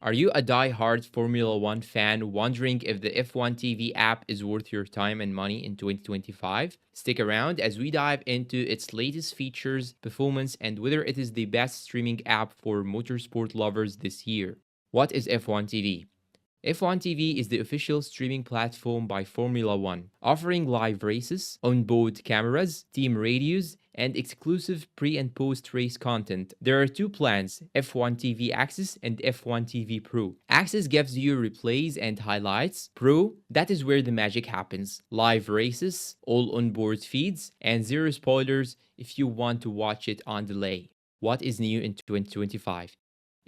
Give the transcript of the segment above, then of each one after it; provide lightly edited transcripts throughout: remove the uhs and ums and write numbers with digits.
Are you a die-hard Formula One fan wondering if the F1 TV app is worth your time and money in 2025? Stick around as we dive into its latest features, performance, and whether it is the best streaming app for motorsport lovers this year. What is F1 TV? F1 TV is the official streaming platform by Formula One, offering live races, onboard cameras, team radios, and exclusive pre and post race content. There are two plans, F1 TV Access and F1 TV Pro. Access gives you replays and highlights. Pro, that is where the magic happens. Live races, all onboard feeds, and zero spoilers if you want to watch it on delay. What is new in 2025?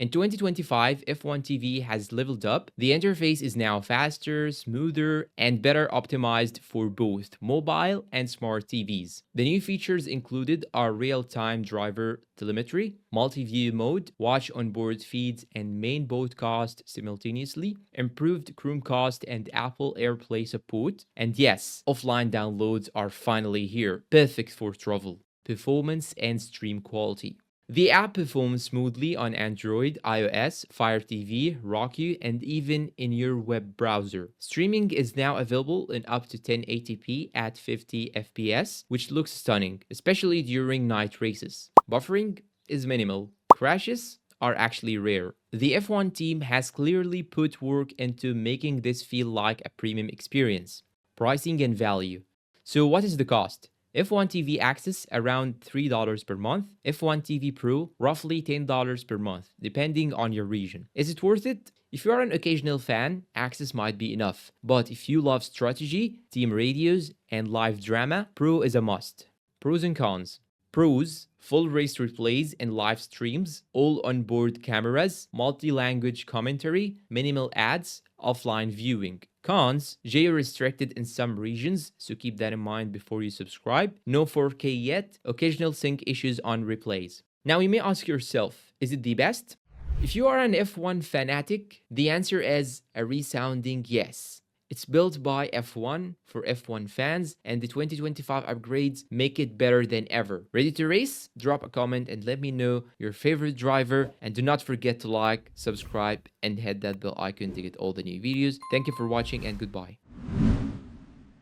In 2025, F1 TV has leveled up. The interface is now faster, smoother, and better optimized for both mobile and smart TVs. The new features included are real-time driver telemetry, multi-view mode, watch onboard feeds and main broadcast simultaneously, improved Chromecast and Apple AirPlay support, and yes, offline downloads are finally here, perfect for travel, performance, and stream quality. The app performs smoothly on Android, iOS, Fire TV, Roku, and even in your web browser. Streaming is now available in up to 1080p at 50 FPS, which looks stunning, especially during night races. Buffering is minimal. Crashes are actually rare. The F1 team has clearly put work into making this feel like a premium experience. Pricing and value. So, what is the cost? F1 TV Access around $3 per month, F1 TV Pro roughly $10 per month, depending on your region. Is it worth it? If you are an occasional fan, Access might be enough. But if you love strategy, team radios, and live drama, Pro is a must. Pros and cons. Pros, full race replays and live streams, all onboard cameras, multi-language commentary, minimal ads, offline viewing. Cons, geo-restricted in some regions, so keep that in mind before you subscribe. No 4K yet, occasional sync issues on replays. Now you may ask yourself, is it the best? If you are an F1 fanatic, the answer is a resounding yes. It's built by F1 for F1 fans, and the 2025 upgrades make it better than ever. Ready to race? Drop a comment and let me know your favorite driver. And do not forget to like, subscribe, and hit that bell icon to get all the new videos. Thank you for watching and goodbye.